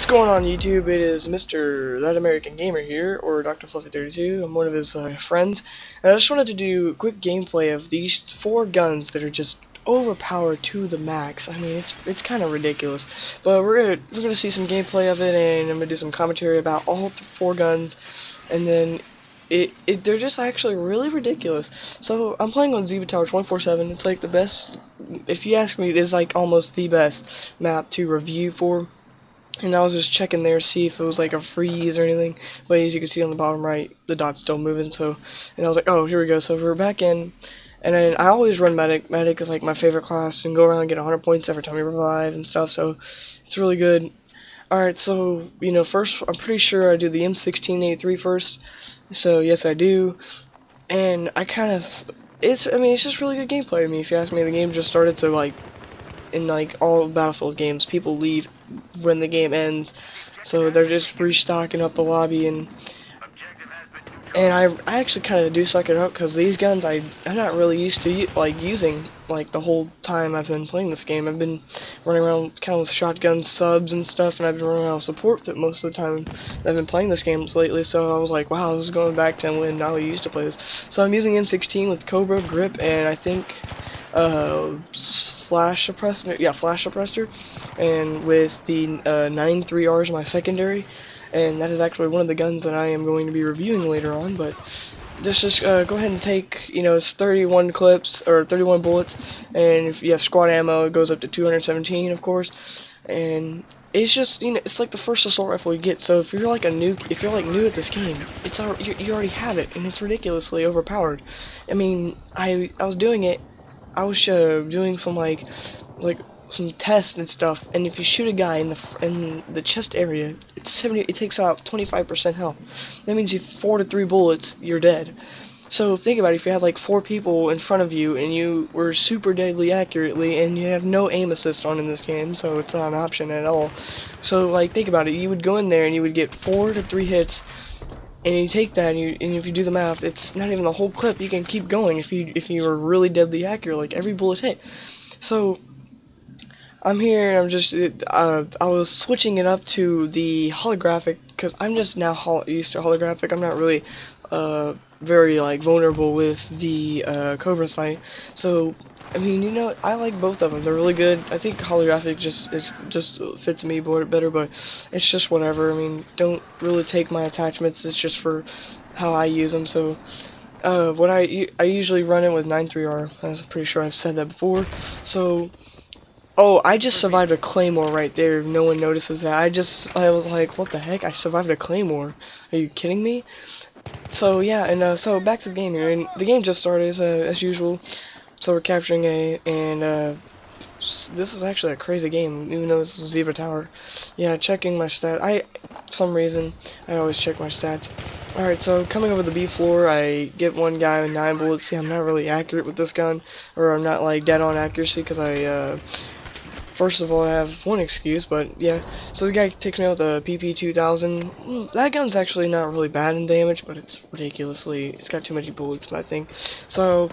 going on YouTube? It is Mr. That American Gamer here, or Dr. Fluffy32. I'm one of his friends, and I just wanted to do a quick gameplay of these 4 guns that are just overpowered to the max. I mean, it's kind of ridiculous, but we're gonna see some gameplay of it, and I'm gonna do some commentary about all 4 guns, and then they're just actually really ridiculous. So I'm playing on Ziva Tower 24/7. It's like the best, if you ask me, it's like almost the best map to review for. And I was just checking there to see if it was like a freeze or anything, but as you can see on the bottom right, the dot's still moving. So, and I was like, oh, here we go. So we're back in, and then I always run medic. Medic is like my favorite class, and go around and get 100 points every time you revive and stuff. So it's really good. All right, so first I'm pretty sure I do the M1683 first. So yes, I do, and I kind of it's just really good gameplay. I mean, if you ask me, the game just started to like. In like all Battlefield games, people leave when the game ends, so they're just restocking up the lobby, and I actually kind of do suck it up because these guns I'm not really used to like using like the whole time I've been playing this game. I've been running around kind of with shotgun subs and stuff, and I've been running around with support that most of the time I've been playing this game lately. So I was like, wow, this is going back to when I used to play this. So I'm using M16 with Cobra grip, and I think flash suppressor, and with the 9.3R is my secondary, and that is actually one of the guns that I am going to be reviewing later on. But just go ahead and take, it's 31 clips or 31 bullets, and if you have squad ammo, it goes up to 217, of course, and it's just, it's like the first assault rifle you get. So if you're like new at this game, you already have it, and it's ridiculously overpowered. I mean, I was doing it. I was doing some like some tests and stuff, and if you shoot a guy in the chest area, it takes out 25% health. That means you 4 to 3 bullets, you're dead. So think about it, if you had like 4 people in front of you and you were super deadly accurately, and you have no aim assist on in this game, so it's not an option at all. So like think about it, you would go in there and you would get 4 to 3 hits. And you take that, and if you do the math, it's not even the whole clip. You can keep going if you are really deadly accurate, like every bullet hit. So I'm here, and I'm just I was switching it up to the holographic because I'm just now used to holographic. I'm not really very like vulnerable with the Cobra sight. So I mean, I like both of them. They're really good. I think holographic just fits me better, but it's just whatever. I mean, don't really take my attachments. It's just for how I use them. So what I usually run it with 9.3R. I'm pretty sure I've said that before. So oh, I just survived a claymore right there. No one notices that. I was like, what the heck? I survived a claymore. Are you kidding me? So yeah, and so back to the game here, and the game just started as usual. So we're capturing A, and this is actually a crazy game, even though this is Ziva Tower. Yeah, checking my stats. For some reason, I always check my stats. Alright, so coming over the B floor, I get one guy with 9 bullets. See, I'm not really accurate with this gun, or I'm not like dead on accuracy, because first of all, I have one excuse, but yeah. So the guy takes me out with a PP2000. That gun's actually not really bad in damage, but it's it's got too many bullets, I think. So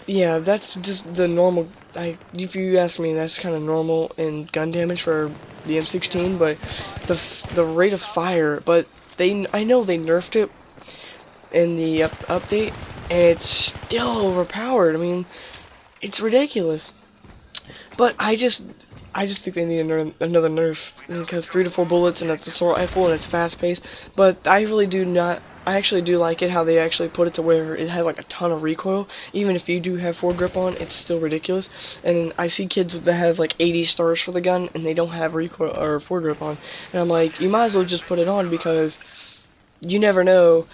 yeah, that's just the normal. If you ask me, that's kind of normal in gun damage for the M16. But the rate of fire, but I know they nerfed it in the update, and it's still overpowered. I mean, it's ridiculous. But I just think they need another nerf, because 3 to 4 bullets and it's assault rifle and it's fast paced. But I really do not. I actually do like it how they actually put it to where it has like a ton of recoil. Even if you do have foregrip on, it's still ridiculous. And I see kids that have like 80 stars for the gun and they don't have recoil or foregrip on. And I'm like, you might as well just put it on, because you never know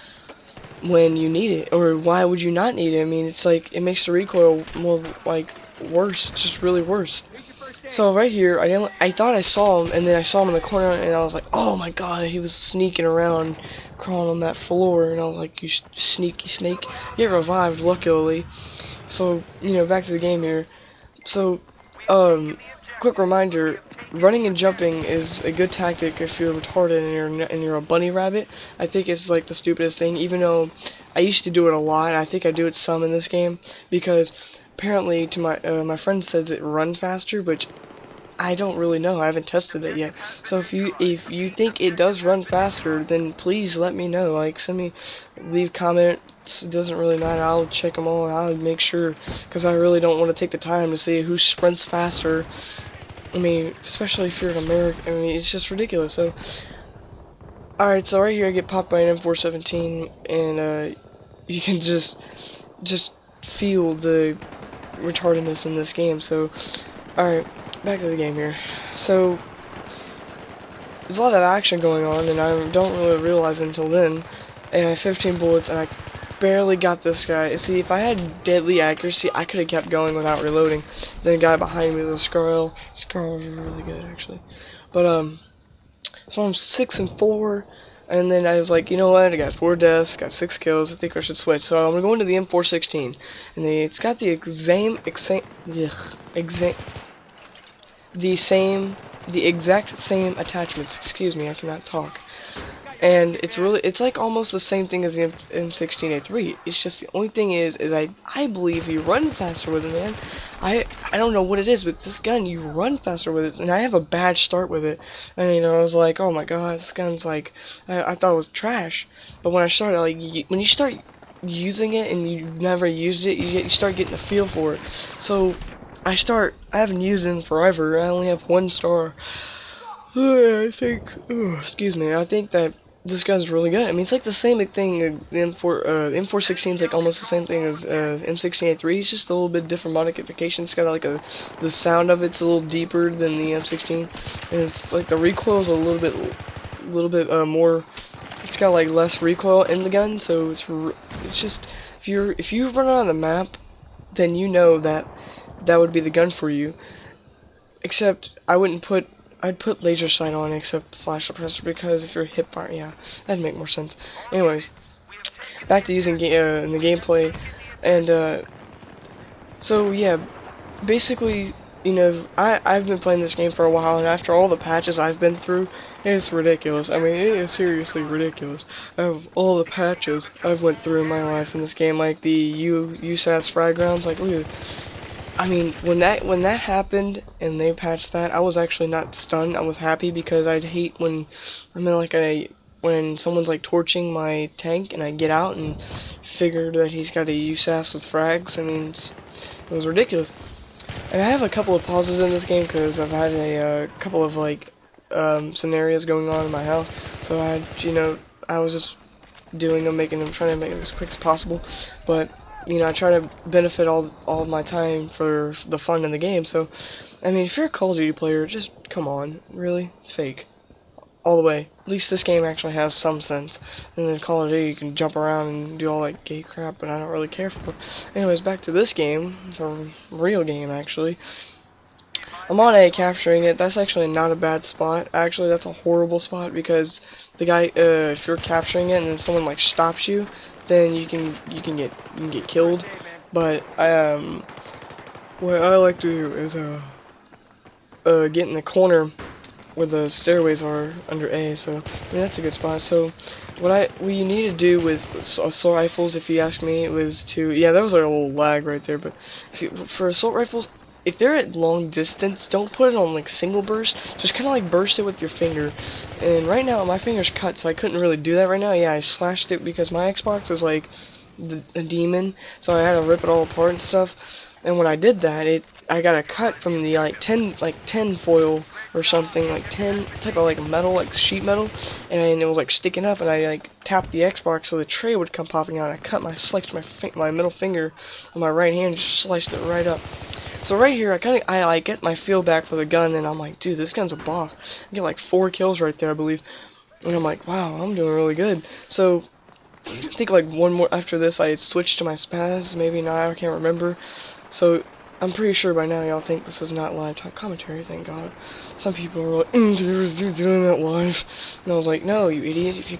when you need it, or why would you not need it? I mean, it's like it makes the recoil more like worse, just really worse. So right here, I thought I saw him, and then I saw him in the corner, and I was like, oh my god, he was sneaking around, crawling on that floor, and I was like, you sneaky snake. Get revived, luckily. So, back to the game here. So, quick reminder, running and jumping is a good tactic if you're retarded and you're a bunny rabbit. I think it's like the stupidest thing, even though I used to do it a lot. I think I do it some in this game, because apparently, to my friend says it runs faster, which I don't really know. I haven't tested it yet. So if you think it does run faster, then please let me know. Like send me, leave comments. It doesn't really matter. I'll check them all. I'll make sure because I really don't want to take the time to see who sprints faster. I mean, especially if you're an American. I mean, it's just ridiculous. So, alright. So right here, I get popped by an M417, and you can just feel the retardedness in this game. So, alright, back to the game here. So, there's a lot of action going on, and I don't really realize it until then. And I have 15 bullets, and I barely got this guy. See, if I had deadly accuracy, I could have kept going without reloading. Then the guy behind me, the Scarl was really good, actually. But, so I'm 6 and 4. And then I was like, you know what, I got 4 deaths, got 6 kills, I think I should switch. So I'm going to go into the M416. And it's got the exact same attachments. Excuse me, I cannot talk. And it's like almost the same thing as the M16A3. It's just the only thing is I believe you run faster with it, man. I don't know what it is, but this gun, you run faster with it, and I have a bad start with it. And you know, I was like, oh my god, this gun's like, I thought it was trash. But when I started, like, when you start using it and you never used it, you start getting the feel for it. So I haven't used it in forever. I only have 1 star. I think, excuse me, I think that this gun's really good. I mean, it's like the same thing. The M416 is like almost the same thing as M16A3. It's just a little bit different modification. It's got like the sound of it's a little deeper than the M16, and it's like the recoil is a little bit more. It's got like less recoil in the gun, so it's just if you run on the map, then you know that would be the gun for you. Except I'd put laser sight on except flash suppressor, because if you're hip fire, yeah, that'd make more sense. Anyways, back to using in the gameplay, and so yeah, basically, you know, I've been playing this game for a while, and after all the patches I've been through, it's ridiculous. I mean, it is seriously ridiculous. Of all the patches I've went through in my life in this game, like the USAS frag rounds, like look at. I mean, when that happened and they patched that, I was actually not stunned. I was happy because I'd hate when I'm in like when someone's like torching my tank and I get out and figured that he's got a USAS with frags. I mean, it was ridiculous. And I have a couple of pauses in this game because I've had a couple of like scenarios going on in my house. So I was just doing them, trying to make them as quick as possible, but. You know, I try to benefit all of my time for the fun in the game. So, I mean, if you're a Call of Duty player, just come on, really, fake, all the way. At least this game actually has some sense. And then Call of Duty, you can jump around and do all that gay crap, but I don't really care for. Anyways, back to this game. It's a real game, actually. I'm on A capturing it. That's actually not a bad spot. Actually, that's a horrible spot because the guy, if you're capturing it and then someone like stops you, then you can get killed. But what I like to do is get in the corner where the stairways are under A. So I mean, that's a good spot. So what you need to do with assault rifles, if you ask me, was to that was a little lag right there. But for assault rifles, if they're at long distance, don't put it on like single burst. Just kind of like burst it with your finger. And right now my finger's cut, so I couldn't really do that right now. Yeah, I slashed it because my Xbox is like a demon, so I had to rip it all apart and stuff. And when I did that, I got a cut from the like 10 foil or something, like 10 type of like metal, like sheet metal, and it was like sticking up, and I like tapped the Xbox so the tray would come popping out. I sliced my middle finger on my right hand, just sliced it right up. So right here, I like get my feel back for the gun, and I'm like, dude, this gun's a boss. I get like 4 kills right there, I believe, and I'm like, wow, I'm doing really good. So I think like one more after this, I had switched to my spaz, maybe not, I can't remember. So I'm pretty sure by now y'all think this is not live talk commentary, thank God. Some people are like, dude, doing that live. And I was like, no, you idiot, if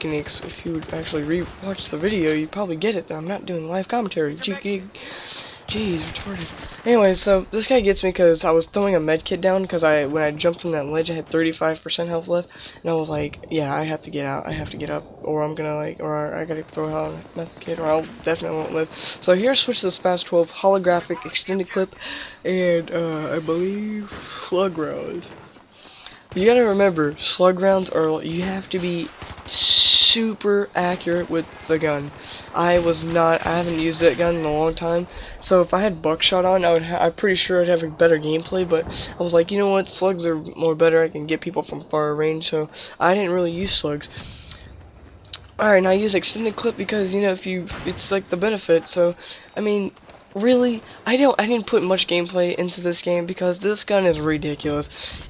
you would actually re-watch the video, you'd probably get it that I'm not doing live commentary. Jeez, retarded. Anyway, so this guy gets me because I was throwing a med kit down because when I jumped from that ledge I had 35% health left, and I was like, yeah, I have to get out, I have to get up, or I'm gonna or I gotta throw out a med kit, or I'll definitely won't live. So here, switch to the SPAS 12 holographic extended clip, and I believe slug rounds. You gotta remember, slug rounds are, you have to be super accurate with the gun. I haven't used that gun in a long time, so if I had buckshot on, I'm pretty sure I'd have a better gameplay, but I was like, you know what, slugs are more better, I can get people from far range, so I didn't really use slugs. Alright, now I use extended clip because, you know, it's like the benefit, so, I mean, really, I didn't put much gameplay into this game because this gun is ridiculous.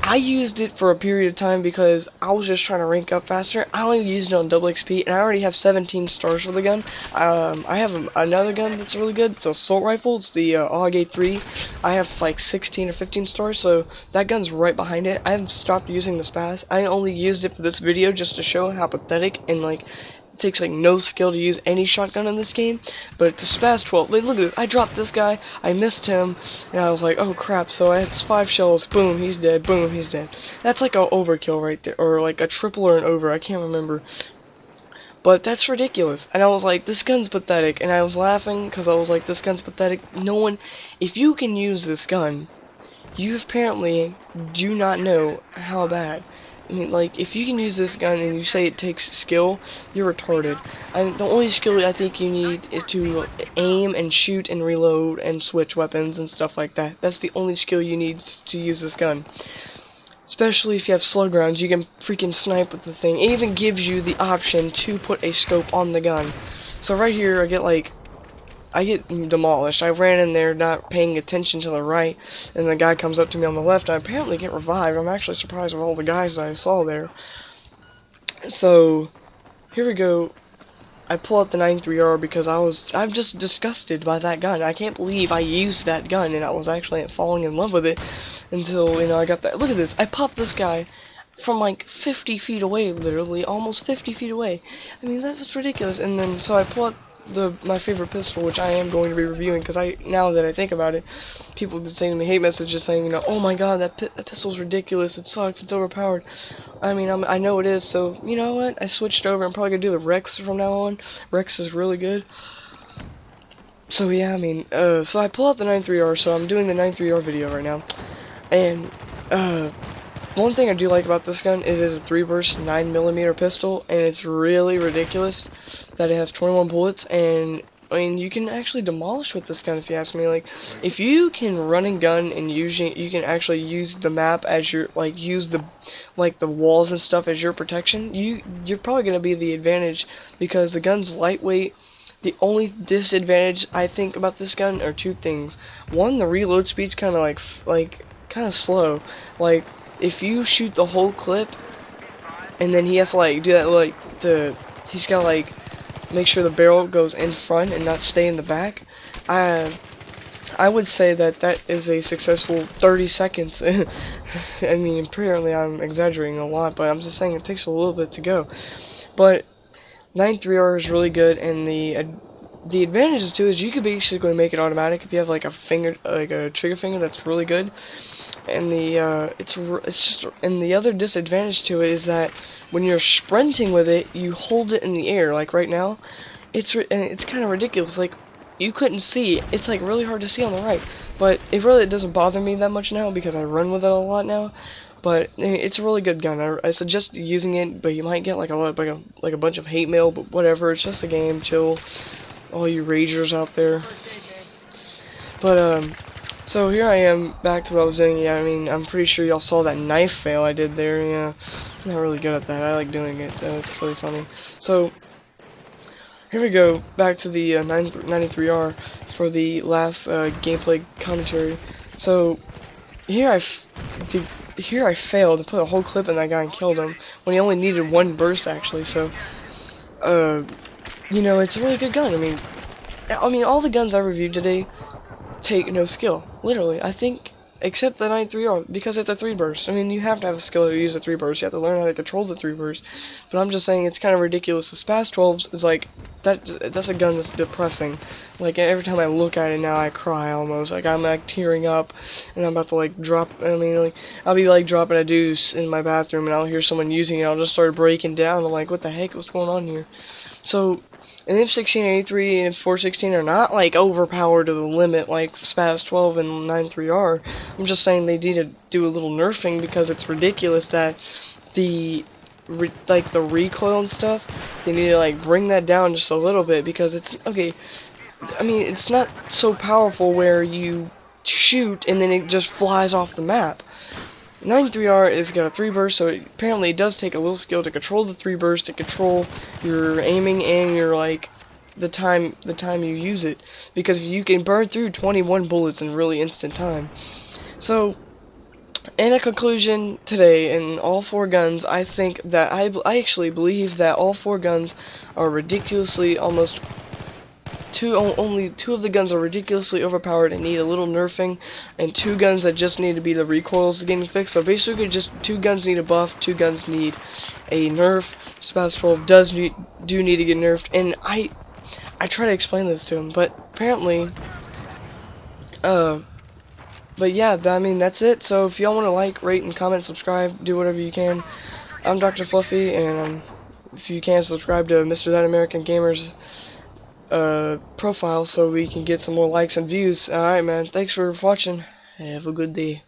I used it for a period of time because I was just trying to rank up faster. I only used it on double XP, and I already have 17 stars for the gun. I have another gun that's really good. It's an assault rifle. It's the AYO 3. I have like 16 or 15 stars, so that gun's right behind it. I haven't stopped using the SPAS. I only used it for this video just to show how pathetic and like it takes like no skill to use any shotgun in this game, but the SPAS 12, look at this, I dropped this guy, I missed him, and I was like, oh crap, so I had 5 shells, boom, he's dead, boom, he's dead. That's like a overkill right there, or like a triple or an over, I can't remember. But that's ridiculous, and I was like, this gun's pathetic, and I was laughing, because I was like, this gun's pathetic. No one, if you can use this gun, you apparently do not know how bad. I mean, like, if you can use this gun and you say it takes skill, you're retarded. The only skill I think you need is to aim and shoot and reload and switch weapons and stuff like that. That's the only skill you need to use this gun. Especially if you have slug rounds, you can freaking snipe with the thing. It even gives you the option to put a scope on the gun. So right here, I get demolished. I ran in there not paying attention to the right, and the guy comes up to me on the left. I apparently get revived. I'm actually surprised with all the guys that I saw there. So, here we go. I pull out the 93R because I'm just disgusted by that gun. I can't believe I used that gun and I was actually falling in love with it until, you know, I got that. Look at this. I popped this guy from like 50 feet away, literally, almost 50 feet away. I mean, that was ridiculous. And then, so I pull out my favorite pistol, which I am going to be reviewing, because now that I think about it, people have been sending me hate messages saying, you know, oh my god, that pistol's ridiculous, it sucks, it's overpowered. I mean, I know it is, so, you know what, I switched over. I'm probably gonna do the Rex from now on. Rex is really good. So yeah, I mean, so I pull out the 93R, so I'm doing the 93R video right now, and, one thing I do like about this gun is it's a 3-burst 9mm pistol, and it's really ridiculous that it has 21 bullets, and I mean, you can actually demolish with this gun if you ask me. Like, if you can run and gun and you can actually use the map as your, like, use the walls and stuff as your protection, you're probably going to be the advantage because the gun's lightweight. The only disadvantage I think about this gun are 2 things. One, the reload speed's kind of kind of slow. Like, if you shoot the whole clip, and then he has to like do that, he's gotta like make sure the barrel goes in front and not stay in the back. I would say that is a successful 30 seconds. I mean, apparently I'm exaggerating a lot, but I'm just saying it takes a little bit to go. But 93R is really good, and the advantages too is you could basically make it automatic if you have like a trigger finger that's really good. And the other disadvantage to it is that when you're sprinting with it, you hold it in the air. Like right now, it's kind of ridiculous. Like, you couldn't see. It's like really hard to see on the right, but it really doesn't bother me that much now because I run with it a lot now. But it's a really good gun. I suggest using it, but you might get like a bunch of hate mail. But whatever, it's just a game. Chill, all you ragers out there. But so here I am, back to what I was doing. Yeah, I mean, I'm pretty sure y'all saw that knife fail I did there. Yeah, I'm not really good at that. I like doing it. It's really funny. So, here we go, back to the 93R for the last gameplay commentary. So, here I failed to put a whole clip in that guy and killed him, when he only needed 1 burst, actually. So, you know, it's a really good gun. I mean, all the guns I reviewed today take no skill, literally. I think except the 9.3R, because it's a 3 burst. I mean, you have to have a skill to use a 3 burst. You have to learn how to control the 3 burst. But I'm just saying it's kind of ridiculous. The Spaz 12s is like, that's a gun that's depressing. Like, every time I look at it now, I cry almost. Like, I'm like tearing up, and I'm about to like drop, I mean, like, I'll be like dropping a deuce in my bathroom, and I'll hear someone using it. I'll just start breaking down. I'm like, what the heck? What's going on here? So, and F1683 and 416 are not like overpowered to the limit like Spaz 12 and 93R. I'm just saying they need to do a little nerfing because it's ridiculous that the the recoil and stuff, they need to like bring that down just a little bit because it's okay. I mean, it's not so powerful where you shoot and then it just flies off the map. 93R is got a 3 burst, so apparently it does take a little skill to control the 3 burst, to control your aiming and your like the time you use it, because you can burn through 21 bullets in really instant time. So, in a conclusion today, in all 4 guns, I think that I actually believe that all 4 guns are ridiculously only 2 of the guns are ridiculously overpowered and need a little nerfing, and 2 guns that just need to be the recoils getting fixed. So basically, just 2 guns need a buff, 2 guns need a nerf. Spaz 12 do need to get nerfed, and I try to explain this to him, but apparently, but yeah, I mean that's it. So if y'all want to like, rate, and comment, subscribe, do whatever you can. I'm Dr. Fluffy, and if you can, subscribe to Mr. That American Gamer's profile so we can get some more likes and views. Alright, man. Thanks for watching. Have a good day.